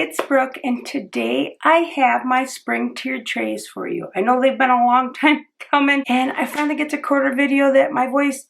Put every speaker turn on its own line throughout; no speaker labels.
it's Brooke, and today I have my spring tiered trays for you. I know they've been a long time coming, and I finally get to record a video that my voice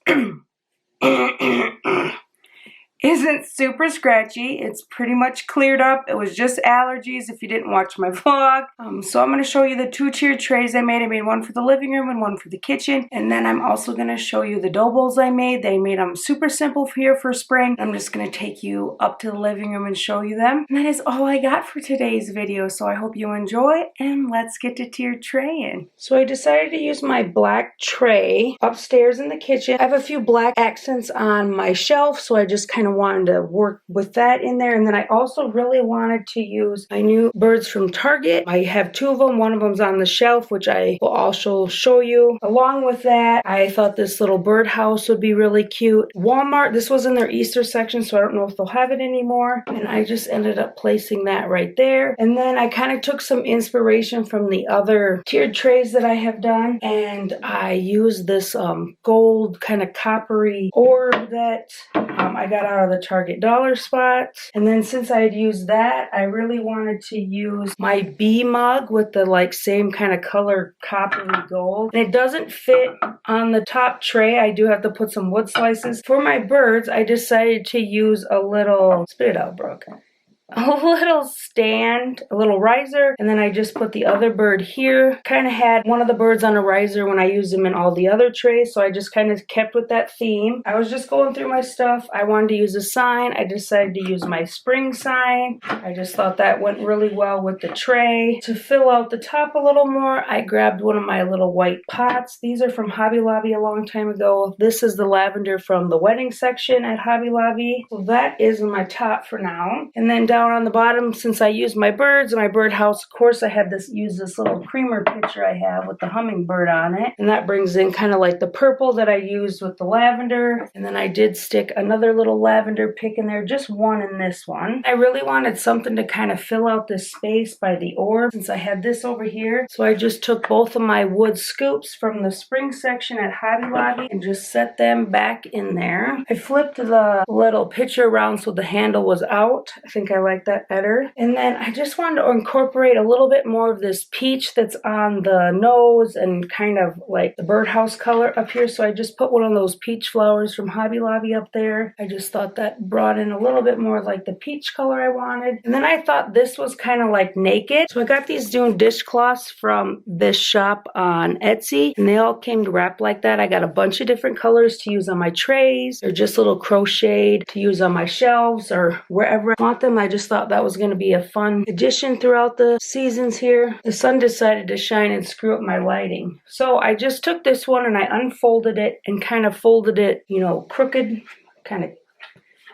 isn't super scratchy. It's pretty much cleared up. It was just allergies if you didn't watch my vlog. So I'm going to show you the two tiered trays I made. I made one for the living room and one for the kitchen. And then I'm also going to show you the dough bowls I made. They made them super simple for here for spring. I'm just going to take you up to the living room and show you them. And that is all I got for today's video. So I hope you enjoy, and let's get to tiered traying. So I decided to use my black tray upstairs in the kitchen. I have a few black accents on my shelf, so I just kind of wanted to work with that in there. And then I also really wanted to use my new birds from Target. I have two of them. One of them's on the shelf, which I will also show you. Along with that, I thought this little birdhouse would be really cute. Walmart, this was in their Easter section, so I don't know if they'll have it anymore. And I just ended up placing that right there. And then I kind of took some inspiration from the other tiered trays that I have done, and I used this gold kind of coppery orb that I got out of the Target dollar spot. And then since I had used that, I really wanted to use my bee mug with the like same kind of color coppery gold. And it doesn't fit on the top tray. I do have to put some wood slices. For my birds, I decided to use a little, spit it out, Brooke. A little stand, a little riser, and then I just put the other bird here. Kind of had one of the birds on a riser when I used them in all the other trays, so I just kind of kept with that theme. I was just going through my stuff. I wanted to use a sign. I decided to use my spring sign. I just thought that went really well with the tray. To fill out the top a little more, I grabbed one of my little white pots. These are from Hobby Lobby a long time ago. This is the lavender from the wedding section at Hobby Lobby. So that is my top for now. And then down on the bottom, since I used my birds and my birdhouse, of course I had use this little creamer picture I have with the hummingbird on it, and that brings in kind of like the purple that I used with the lavender. And then I did stick another little lavender pick in there, just one in this one. I really wanted something to kind of fill out this space by the orb since I had this over here, so I just took both of my wood scoops from the spring section at Hobby Lobby and just set them back in there. I flipped the little picture around so the handle was out. I think I like that better. And then I just wanted to incorporate a little bit more of this peach that's on the nose and kind of like the birdhouse color up here. So I just put one of those peach flowers from Hobby Lobby up there. I just thought that brought in a little bit more like the peach color I wanted. And then I thought this was kind of like naked. So I got these Dune dishcloths from this shop on Etsy, and they all came wrapped like that. I got a bunch of different colors to use on my trays, or just little crocheted to use on my shelves or wherever I want them. I just thought that was going to be a fun addition throughout the seasons here. The sun decided to shine and screw up my lighting. So I just took this one and I unfolded it and kind of folded it, you know, crooked, kind of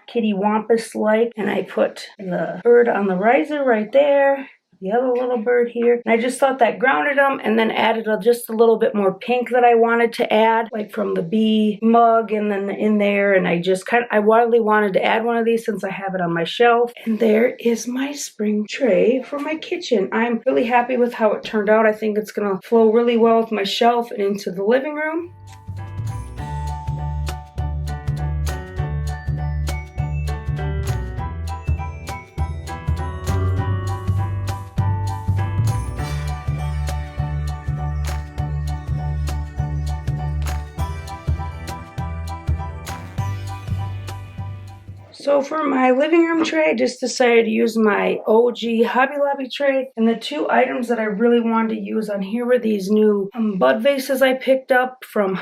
kitty wampus like. And I put the bird on the riser right there. The other little bird here. And I just thought that grounded them, and then added just a little bit more pink that I wanted to add, like from the bee mug and then in there. And I just I really wanted to add one of these since I have it on my shelf. And there is my spring tray for my kitchen. I'm really happy with how it turned out. I think it's gonna flow really well with my shelf and into the living room. So for my living room tray, I just decided to use my OG Hobby Lobby tray. And the two items that I really wanted to use on here were these new bud vases I picked up from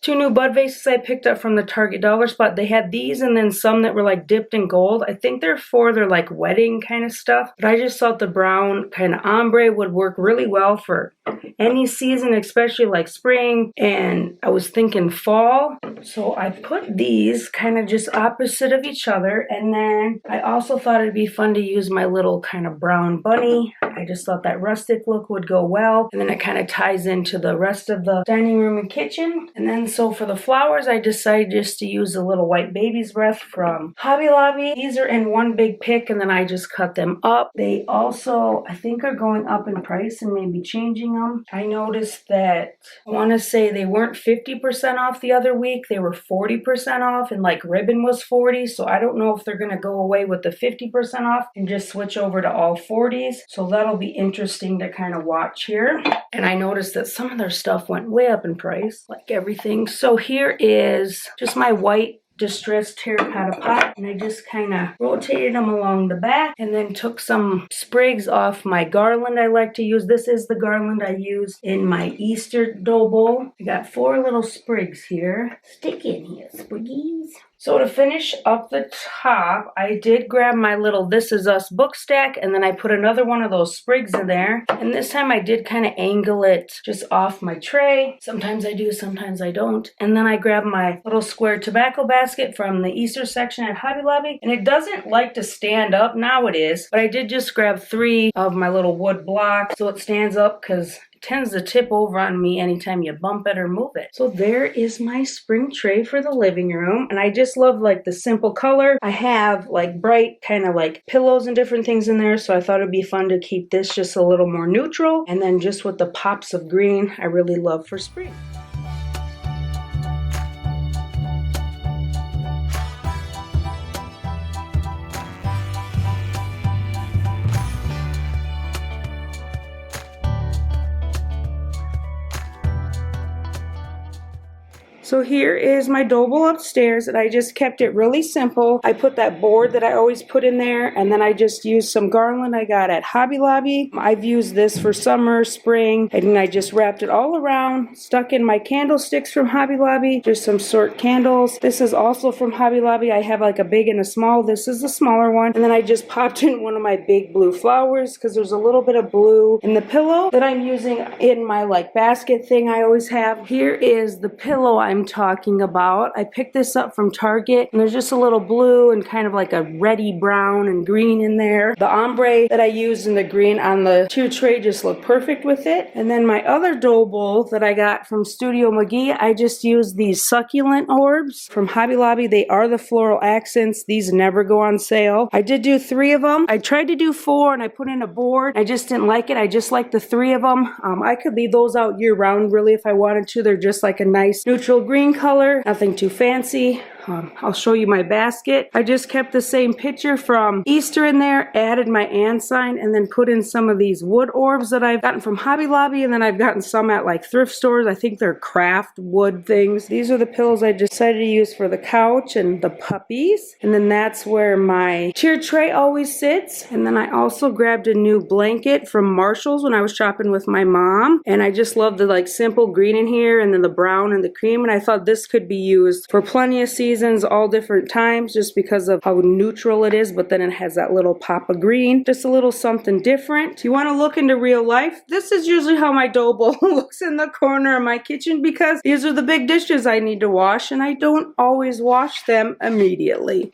two new bud vases I picked up from the Target dollar spot. They had these and then some that were like dipped in gold. I think they're for their like wedding kind of stuff. But I just thought the brown kind of ombre would work really well for any season, especially like spring. And I was thinking fall. So I put these kind of just opposite of each other, and then I also thought it'd be fun to use my little kind of brown bunny. I just thought that rustic look would go well, and then it kind of ties into the rest of the dining room and kitchen. And then so for the flowers, I decided just to use a little white baby's breath from Hobby Lobby. These are in one big pick, and then I just cut them up. They also, I think, are going up in price and maybe changing them. I noticed that, I want to say they weren't 50% off the other week. They were 40% off, and like ribbon was 40. 40s, so I don't know if they're going to go away with the 50% off and just switch over to all 40s. So that'll be interesting to kind of watch here. And I noticed that some of their stuff went way up in price, like everything. So here is just my white distressed terracotta pot, and I just kind of rotated them along the back and then took some sprigs off my garland I like to use. This is the garland I use in my Easter dough bowl. I got 4 little sprigs here. Stick in here, spriggies. So to finish up the top, I did grab my little This Is Us book stack, and then I put another one of those sprigs in there. And this time I did kind of angle it just off my tray. Sometimes I do, sometimes I don't. And then I grabbed my little square tobacco basket from the Easter section at Hobby Lobby. And it doesn't like to stand up. Now it is. But I did just grab 3 of my little wood blocks so it stands up, because it tends to tip over on me anytime you bump it or move it. So there is my spring tray for the living room, and I just love like the simple color. I have like bright kind of like pillows and different things in there, so I thought it'd be fun to keep this just a little more neutral, and then just with the pops of green I really love for spring. So here is my dough bowl upstairs, and I just kept it really simple. I put that board that I always put in there, and then I just used some garland I got at Hobby Lobby. I've used this for summer, spring, and then I just wrapped it all around, stuck in my candlesticks from Hobby Lobby, just some sort candles. This is also from Hobby Lobby. I have like a big and a small. This is the smaller one, and then I just popped in one of my big blue flowers because there's a little bit of blue in the pillow that I'm using in my like basket thing I always have. Here is the pillow I'm talking about. I picked this up from Target, and there's just a little blue and kind of like a reddy brown and green in there. The ombre that I used in the green on the tier tray just looked perfect with it. And then my other dough bowl that I got from Studio McGee, I just used these succulent orbs from Hobby Lobby. They are the floral accents. These never go on sale. I did do 3 of them. I tried to do 4 and I put in a board. I just didn't like it. I just like the 3 of them. I could leave those out year round really if I wanted to. They're just like a nice neutral green color, nothing too fancy. I'll show you my basket. I just kept the same picture from Easter in there, added my and sign, and then put in some of these wood orbs that I've gotten from Hobby Lobby, and then I've gotten some at like thrift stores. I think they're craft wood things. These are the pillows I decided to use for the couch and the puppies. And then that's where my tier tray always sits. And then I also grabbed a new blanket from Marshall's when I was shopping with my mom. And I just love the like simple green in here, and then the brown and the cream. And I thought this could be used for plenty of seasons, all different times, just because of how neutral it is, but then it has that little pop of green, just a little something different. You want to look into real life? This is usually how my dough bowl looks in the corner of my kitchen, because these are the big dishes I need to wash, and I don't always wash them immediately.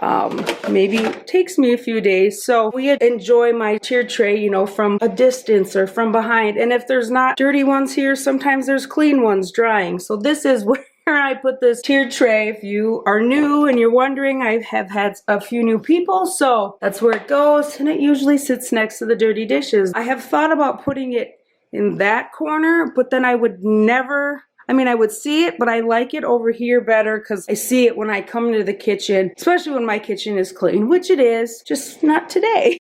Maybe it takes me a few days. So we enjoy my tier tray, you know, from a distance or from behind. And if there's not dirty ones here, sometimes there's clean ones drying. So this is where I put this tier tray. If you are new and you're wondering, I have had a few new people, so that's where it goes, and it usually sits next to the dirty dishes. I have thought about putting it in that corner, but then I would never, I mean, I would see it, but I like it over here better because I see it when I come into the kitchen, especially when my kitchen is clean, which it is, just not today.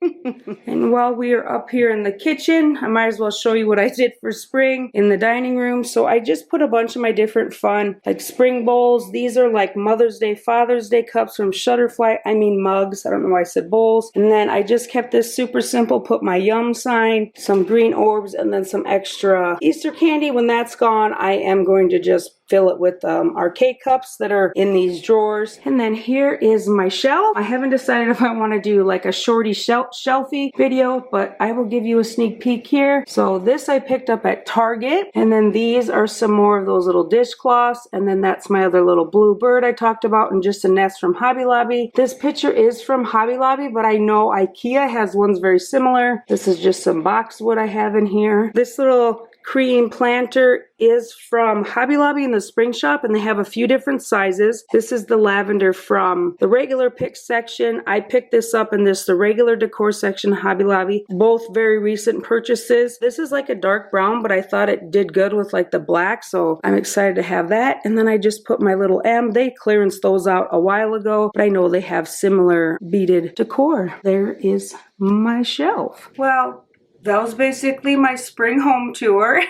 And while we are up here in the kitchen, I might as well show you what I did for spring in the dining room. So I just put a bunch of my different fun, like spring bowls. These are like Mother's Day, Father's Day cups from Shutterfly. I mean mugs. I don't know why I said bowls. And then I just kept this super simple, put my yum sign, some green orbs, and then some extra Easter candy. When that's gone, I am going to just fill it with our K-cups that are in these drawers. And then here is my shelf. I haven't decided if I want to do like a shorty shelfie video, but I will give you a sneak peek here. So this I picked up at Target, and then these are some more of those little dishcloths, and then that's my other little blue bird I talked about, and just a nest from Hobby Lobby. This picture is from Hobby Lobby, but I know IKEA has ones very similar. This is just some boxwood I have in here. This little cream planter is from Hobby Lobby in the spring shop, and they have a few different sizes. This is the lavender from the regular pick section. I picked this up in the regular decor section, Hobby Lobby. Both very recent purchases. This is like a dark brown, but I thought it did good with like the black, so I'm excited to have that. And then I just put my little M. They clearanced those out a while ago, but I know they have similar beaded decor. There is my shelf. Well, that was basically my spring home tour.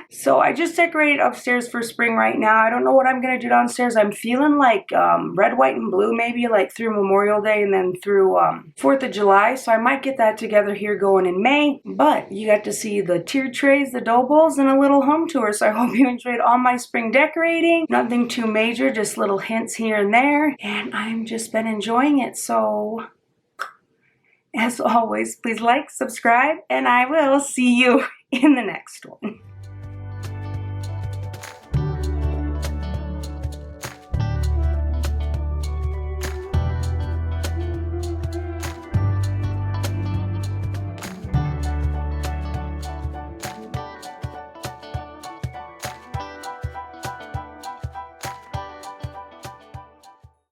So I just decorated upstairs for spring right now. I don't know what I'm going to do downstairs. I'm feeling like red, white, and blue maybe, like through Memorial Day and then through 4th of July. So I might get that together here going in May. But you got to see the tiered trays, the dough bowls, and a little home tour. So I hope you enjoyed all my spring decorating. Nothing too major, just little hints here and there. And I've just been enjoying it. So as always, please like, subscribe, and I will see you in the next one.